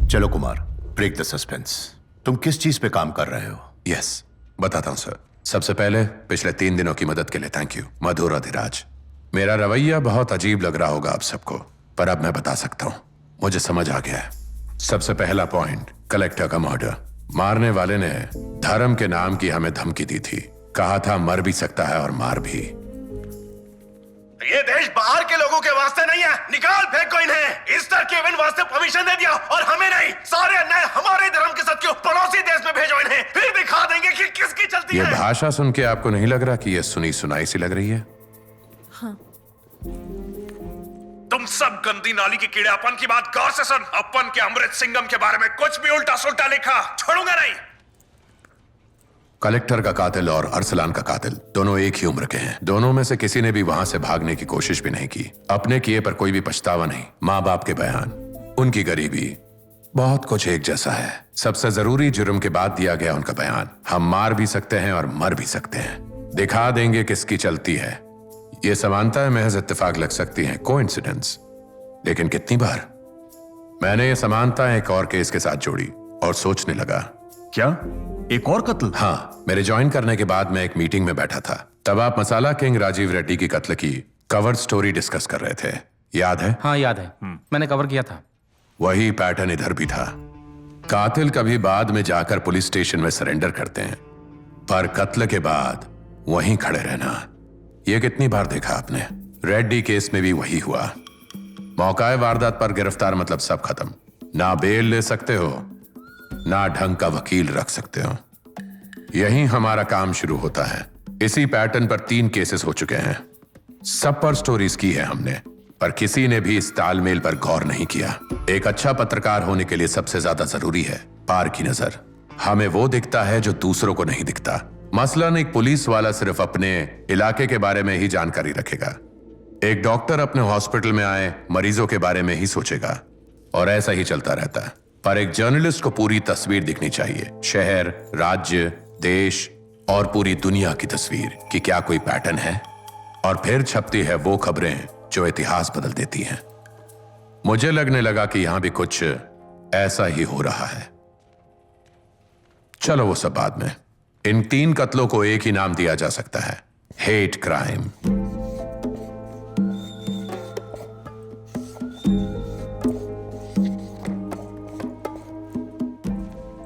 चलो Kumar, break the suspense. तुम किस चीज पे काम कर रहे हो? यस, बताता हूं सर। सबसे पहले पिछले 3 दिनों की मदद के लिए थैंक यू, मधुर अधिराज। मेरा रवैया बहुत अजीब लग रहा होगा आप सबको, पर अब मैं बता सकता हूं, मुझे समझ आ गया है। सबसे पहला पॉइंट, कलेक्टर का मर्डर। मारने वाले ने धर्म के नाम की हमें धमकी दी थी, कहा था मर भी सकता है और मार भी। ये देश बाहर के लोगों के वास्ते नहीं है, निकाल फेंको इन्हें। ईस्टर के इवेंट वास्ते परमिशन दे दिया और हमें नहीं। सारे अन्याय हमारे धर्म के साथ क्यों? पड़ोसी देश में भेजो इन्हें, फिर दिखा देंगे कि किसकी चलती है। ये भाषा सुन के आपको नहीं लग रहा कि ये सुनी सुनाई सी लग रही है? हाँ। तुम सब गंदी नाली के कीड़े अपन की बात गौर से सुन। अपन के अमृत सिंघम के बारे में कुछ भी उल्टा सुल्टा लिखा छोड़ूंगा नहीं। कलेक्टर का कातिल और अरसलान का कातिल दोनों एक ही उम्र के हैं। दोनों में से किसी ने भी वहां से भागने की कोशिश भी नहीं की। अपने किए पर कोई भी पछतावा नहीं। माँ बाप के बयान, उनकी गरीबी, बहुत कुछ एक जैसा है। सबसे जरूरी जुर्म के बाद दिया गया उनका बयान, हम मार भी सकते हैं और मर भी सकते हैं। दिखा देंगे किसकी चलती है। ये समानताएं महज इत्तेफाक लग सकती हैं, कोइंसिडेंस, लेकिन कितनी बार मैंने ये समानताएं एक और केस के साथ जोड़ी और सोचने लगा, क्या एक और कत्ल? हाँ, मेरे ज्वाइन करने के बाद मैं एक मीटिंग में बैठा था। तब आप मसाला किंग राजीव रेड्डी की कत्ल की कवर स्टोरी डिस्कस कर रहे थे, याद है? हाँ याद है, मैंने कवर किया था। वही पैटर्न इधर भी था। कातिल कभी बाद में जाकर पुलिस स्टेशन में सरेंडर करते हैं, पर कत्ल के बाद वहीं खड़े रहना, यह कितनी बार देखा आपने? रेड्डी केस में भी वही हुआ। मौका वारदात पर गिरफ्तार मतलब सब खत्म। ना बेल ले सकते हो, ना ढंग का वकील रख सकते हो। यहीं हमारा काम शुरू होता है। इसी पैटर्न पर 3 केसेस हो चुके हैं। सब पर स्टोरीज की है हमने, पर किसी ने भी इस तालमेल पर गौर नहीं किया। एक अच्छा पत्रकार होने के लिए सबसे ज्यादा जरूरी है पार की नजर। हमें वो दिखता है जो दूसरों को नहीं दिखता। मसलन एक पुलिस वाला सिर्फ अपने इलाके के बारे में ही जानकारी रखेगा। एक डॉक्टर अपने हॉस्पिटल में आए मरीजों के बारे में ही सोचेगा, और ऐसा ही चलता रहता है। पर एक जर्नलिस्ट को पूरी तस्वीर दिखनी चाहिए, शहर, राज्य, देश और पूरी दुनिया की तस्वीर, कि क्या कोई पैटर्न है। और फिर छपती है वो खबरें जो इतिहास बदल देती हैं। मुझे लगने लगा कि यहां भी कुछ ऐसा ही हो रहा है। चलो वो सब बाद में। इन 3 कत्लों को एक ही नाम दिया जा सकता है, हेट क्राइम।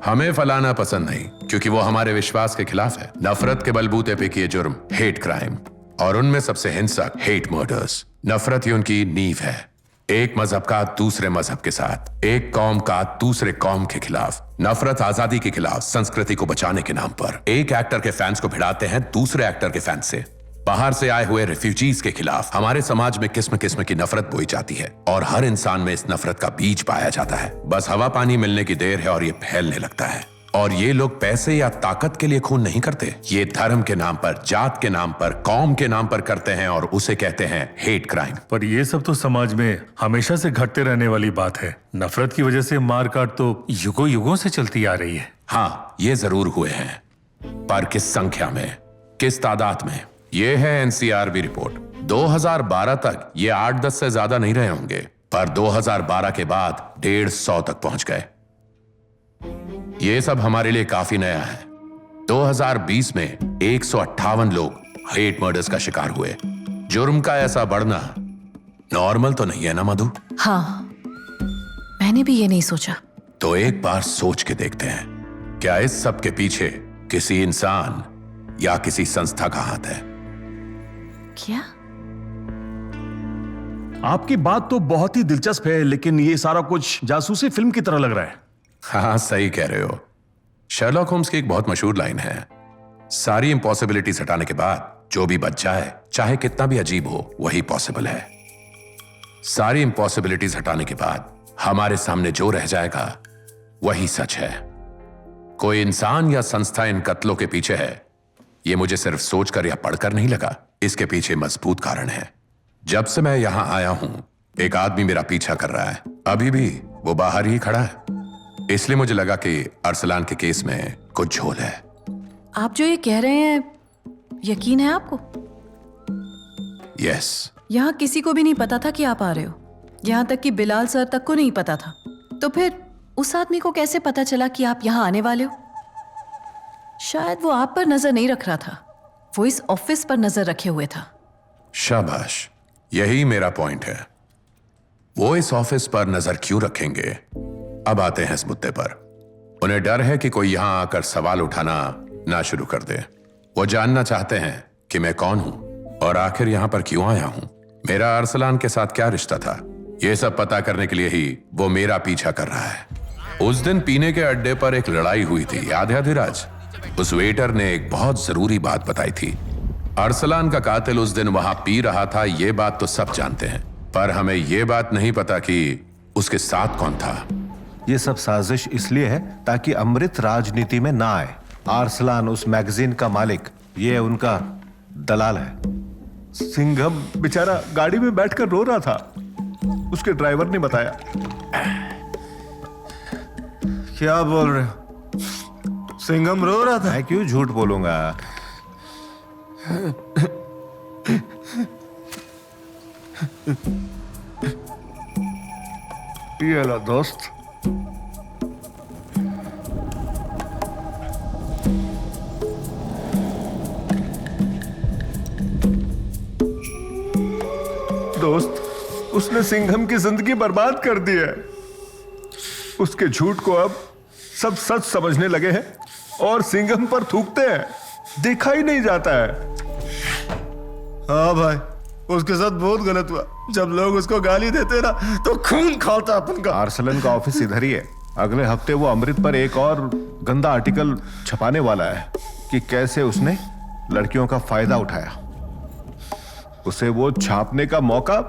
हमें फलाना पसंद नहीं क्योंकि वो हमारे विश्वास के खिलाफ है। नफरत के बलबूते पे किए जुर्म हेट क्राइम, और उनमें सबसे हिंसक हेट मर्डर्स। नफरत ही उनकी नींव है। एक मजहब का दूसरे मजहब के साथ, एक कौम का दूसरे कौम के खिलाफ। नफरत आजादी के खिलाफ, संस्कृति को बचाने के नाम पर। एक एक्टर के फैंस को भिड़ाते हैं दूसरे एक्टर के फैंस से। बाहर से आए हुए रिफ्यूजीज के खिलाफ हमारे समाज में किस्म किस्म की नफरत बोई जाती है, और हर इंसान में इस नफरत का बीज पाया जाता है। बस हवा पानी मिलने की देर है और ये फैलने लगता है। और ये लोग पैसे या ताकत के लिए खून नहीं करते, ये धर्म के नाम पर, जात के नाम पर, कौम के नाम पर करते हैं, और उसे कहते हैं हेट क्राइम। पर ये सब तो समाज में हमेशा से घटते रहने वाली बात है। नफरत की वजह से मारकाट तो युगों युगों से चलती आ रही है। हाँ, ये जरूर हुए हैं, पर किस संख्या में, किस तादाद में? ये है एनसीआरबी रिपोर्ट। 2012 तक ये 8-10 से ज्यादा नहीं रहे होंगे, पर 2012 के बाद 150 तक पहुंच गए। ये सब हमारे लिए काफी नया है। 2020 में 158 लोग हेट मर्डर्स का शिकार हुए। जुर्म का ऐसा बढ़ना नॉर्मल तो नहीं है ना मधु? हाँ, मैंने भी ये नहीं सोचा। तो एक बार सोच के देखते हैं, क्या इस सब के पीछे किसी इंसान या किसी संस्था का हाथ है? क्या? आपकी बात तो बहुत ही दिलचस्प है, लेकिन ये सारा कुछ जासूसी फिल्म की तरह लग रहा है। हाँ, सही कह रहे हो। शर्लॉक होम्स की एक बहुत मशहूर लाइन है, सारी इम्पॉसिबिलिटीज हटाने के बाद जो भी बच जाए, चाहे कितना भी अजीब हो, वही पॉसिबल है। सारी इम्पॉसिबिलिटीज हटाने के बाद हमारे सामने जो रह जाएगा वही सच है। कोई इंसान या संस्था इन कत्लों के पीछे है, ये मुझे सिर्फ सोचकर या पढ़कर नहीं लगा। इसके पीछे मजबूत कारण है। जब से मैं यहां आया हूं, एक आदमी मेरा पीछा कर रहा है। अभी भी वो बाहर ही खड़ा है। इसलिए मुझे लगा कि अरसलान के केस में कुछ झोल है। आप जो ये कह रहे हैं, यकीन है आपको? यस। यहाँ किसी को भी नहीं पता था कि आप आ रहे हो। यहाँ तक कि बिलाल सर तक को नहीं पता था। तो फिर उस आदमी को कैसे पता चला कि आप यहां आने वाले हो? शायद वो आप पर नजर नहीं रख रहा था, वो इस ऑफिस पर नजर रखे हुए था। शाबाश, यही मेरा पॉइंट है। वो इस ऑफिस पर नजर क्यों रखेंगे? अब आते हैं इस मुद्दे पर। उन्हें डर है कि कोई यहां आकर सवाल उठाना ना शुरू कर दे। वो जानना चाहते हैं कि मैं कौन हूं और आखिर यहां पर क्यों आया हूं। मेरा अरसलान के साथ क्या रिश्ता था, यह सब पता करने के लिए ही वो मेरा पीछा कर रहा है। उस दिन पीने के अड्डे पर एक लड़ाई हुई थी, याद है धीराज? उस वेटर ने एक बहुत जरूरी बात बताई थी। अरसलान का कातिल उस दिन वहां पी रहा था, ये बात तो सब जानते हैं, पर हमें यह बात नहीं पता कि उसके साथ कौन था। ये सब साजिश इसलिए है ताकि अमृत राजनीति में ना आए। अरसलान उस मैगजीन का मालिक, ये उनका दलाल है। सिंघम बेचारा गाड़ी में बैठकर रो रहा था, उसके ड्राइवर ने बताया। क्या बोल रहे हो? सिंघम रो रहा था? मैं क्यों झूठ बोलूंगा? ये लो दोस्त। दोस्त, उसने सिंघम की जिंदगी बर्बाद कर दी है। उसके झूठ को अब सब सच समझने लगे हैं और सिंघम पर थूकते हैं, देखा ही नहीं जाता है। हाँ भाई, उसके साथ बहुत गलत हुआ। जब लोग उसको गाली देते ना तो खून खौलता अपन का। अरसलन का ऑफिस इधर ही है। अगले हफ्ते वो अमृत पर एक और गंदा आर्टिकल छपाने वाला है कि कैसे उसने लड़कियों का फायदा उठाया। उसे वो छापने का मौका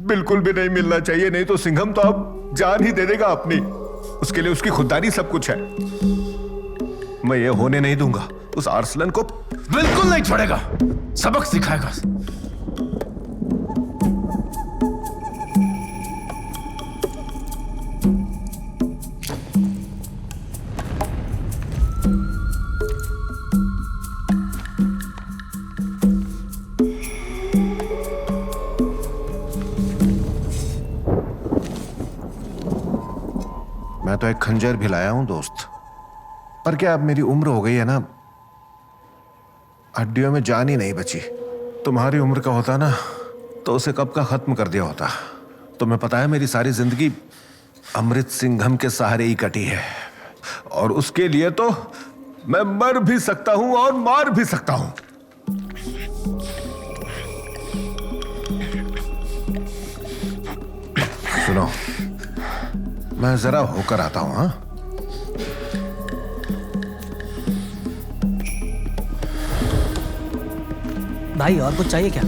बिल्कुल भी नहीं मिलना चाहिए, नहीं तो सिंघम तो अब जान ही दे देगा अपनी। उसके लिए उसकी खुददारी सब कुछ है। मैं ये होने नहीं दूंगा। उस अरसलन को बिल्कुल नहीं छोड़ेगा, सबक सिखाएगा। मैं तो एक खंजर भी लाया हूं दोस्त, पर क्या अब मेरी उम्र हो गई है ना, हड्डियों में जान ही नहीं बची। तुम्हारी उम्र का होता ना तो उसे कब का खत्म कर दिया होता। तुम्हें पता है मेरी सारी जिंदगी अमृत सिंघम के सहारे ही कटी है, और उसके लिए तो मैं मर भी सकता हूं और मार भी सकता हूं। सुनो, मैं जरा होकर आता हूं। हाँ, भाई और कुछ चाहिए क्या?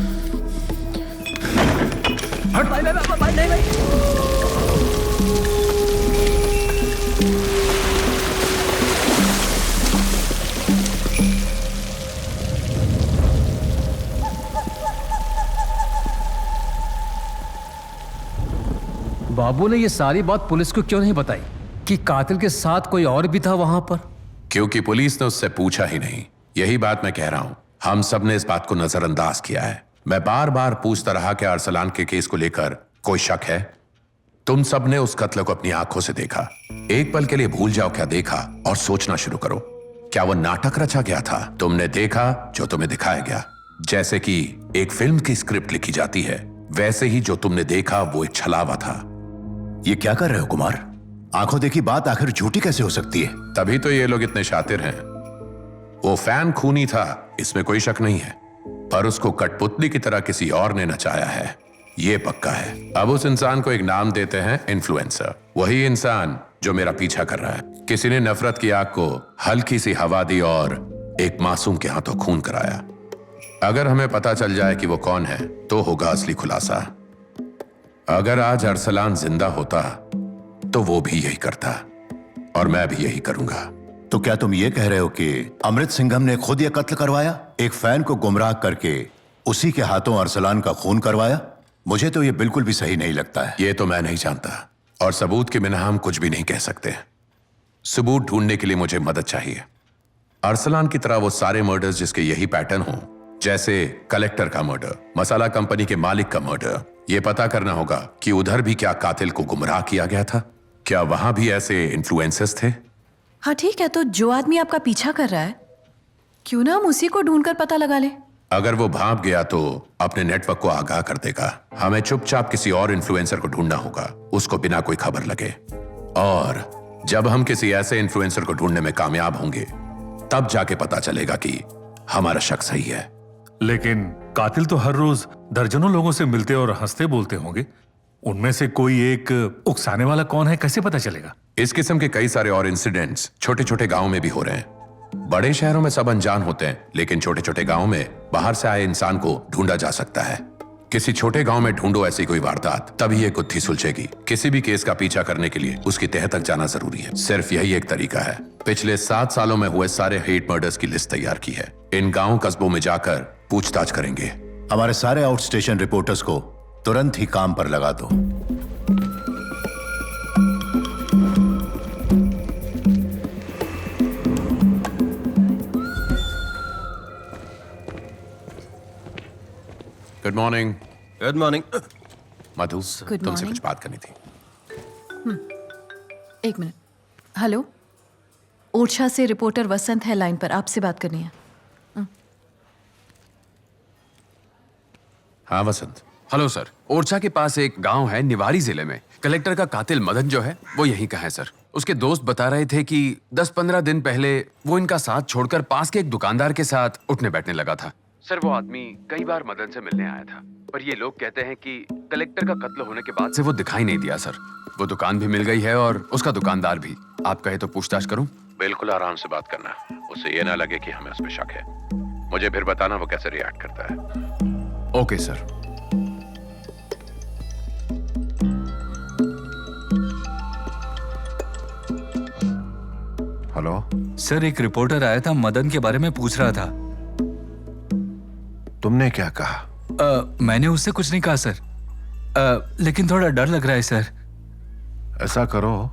हट भाई, भाई, नहीं भाई। बाबू ने ये सारी बात पुलिस को क्यों नहीं बताई कि कातिल के साथ कोई और भी था वहां पर? क्योंकि पुलिस ने उससे पूछा ही नहीं। यही बात मैं कह रहा हूं, हम सब ने इस बात को नजरअंदाज किया है। मैं बार बार पूछता रहा कि अरसलान के केस को लेकर कोई शक है। तुम सब ने उस कत्ल को अपनी आंखों से देखा। एक पल के लिए भूल जाओ क्या देखा और सोचना शुरू करो। क्या वो नाटक रचा गया था? तुमने देखा जो तुम्हें दिखाया गया। जैसे कि एक फिल्म की स्क्रिप्ट लिखी जाती है, वैसे ही जो तुमने देखा वो एक छलावा था। ये क्या कर रहे हो कुमार? आंखों देखी बात आखिर झूठी कैसे हो सकती है? तभी तो ये लोग इतने शातिर हैं। वो फैन खूनी था, इसमें कोई शक नहीं है, पर उसको कठपुतली की तरह किसी और ने नचाया है, ये पक्का है। अब उस इंसान को एक नाम देते हैं इन्फ्लुएंसर। वही इंसान जो मेरा पीछा कर रहा है। किसी ने नफरत की आग को हल्की सी हवा दी और एक मासूम के हाथों खून कराया। अगर हमें पता चल जाए कि वो कौन है तो होगा असली खुलासा। अगर आज अरसलान जिंदा होता तो वो भी यही करता और मैं भी यही करूंगा। तो क्या तुम ये कह रहे हो कि अमृत सिंघम ने खुद यह कत्ल करवाया, एक फैन को गुमराह करके उसी के हाथों अरसलान का खून करवाया? मुझे तो यह बिल्कुल भी सही नहीं लगता है। ये तो मैं नहीं जानता, और सबूत के बिना हम कुछ भी नहीं कह सकते। सबूत ढूंढने के लिए मुझे मदद चाहिए। अरसलान की तरह वो सारे मर्डर्स जिसके यही पैटर्न हो, जैसे कलेक्टर का मर्डर, मसाला कंपनी के मालिक का मर्डर, ये पता करना होगा कि उधर भी क्या कातिल को गुमराह किया गया था। क्या वहां भी ऐसे इन्फ्लुएंसर्स थे? हाँ ठीक है, तो जो आदमी आपका पीछा कर रहा है, क्यों ना हम उसी को ढूंढकर पता लगा ले। अगर वो भाग गया तो अपने नेटवर्क को आगाह कर देगा। हमें चुपचाप किसी और इन्फ्लुएंसर को ढूंढना होगा, उसको बिना कोई खबर लगे। और जब हम किसी ऐसे इन्फ्लुएंसर को ढूंढने में कामयाब होंगे, तब जाके पता चलेगा कि हमारा शक सही है। लेकिन कातिल तो हर रोज दर्जनों लोगों से मिलते और हंसते बोलते होंगे। उनमें से कोई एक उकसाने वाला कौन है, कैसे पता चलेगा? इस किस्म के कई सारे और इंसिडेंट्स छोटे छोटे गांव में भी हो रहे हैं। बड़े शहरों में सब अनजान होते हैं, लेकिन छोटे छोटे गांव में बाहर से आए इंसान को ढूंढा जा सकता है। किसी छोटे गांव में ढूंढो ऐसी कोई वारदात, तभी ये गुत्थी सुलझेगी। किसी भी केस का पीछा करने के लिए उसकी तह तक जाना जरूरी है। सिर्फ यही एक तरीका है। पिछले 7 सालों में हुए सारे हेट मर्डर्स की लिस्ट तैयार की है। इन गांव कस्बों में जाकर पूछताछ करेंगे। हमारे सारे आउट स्टेशन रिपोर्टर्स को तुरंत ही काम पर लगा दो। Good morning. Good morning. Madhu, Good तुमसे morning. कुछ बात करनी थी। एक मिनट। हेलो, ओरछा से रिपोर्टर वसंत है लाइन पर, आपसे बात करनी है। हाँ वसंत। हेलो सर, ओरछा के पास एक गांव है निवारी जिले में। कलेक्टर का कातिल मदन जो है वो यहीं का है सर। उसके दोस्त बता रहे थे कि 10-15 दिन पहले वो इनका साथ छोड़कर पास के एक दुकानदार के साथ उठने बैठने लगा था। सर वो आदमी कई बार मदन से मिलने आया था, पर ये लोग कहते हैं कि कलेक्टर का कत्ल होने के बाद से वो दिखाई नहीं दिया सर। वो दुकान भी मिल गई है और उसका दुकानदार भी। आप कहे तो पूछताछ करूं? बिल्कुल आराम से बात करना, उसे ये ना लगे कि हमें उस पर शक है। मुझे फिर बताना वो कैसे रिएक्ट करता है। Okay sir. हेलो सर, एक रिपोर्टर आया था, मदन के बारे में पूछ रहा था। तुमने क्या कहा? मैंने उससे कुछ नहीं कहा सर, लेकिन थोड़ा डर लग रहा है सर। ऐसा करो,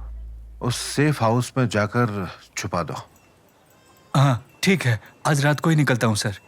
उस सेफ हाउस में जाकर छुपा दो। हाँ ठीक है, आज रात को ही निकलता हूँ सर।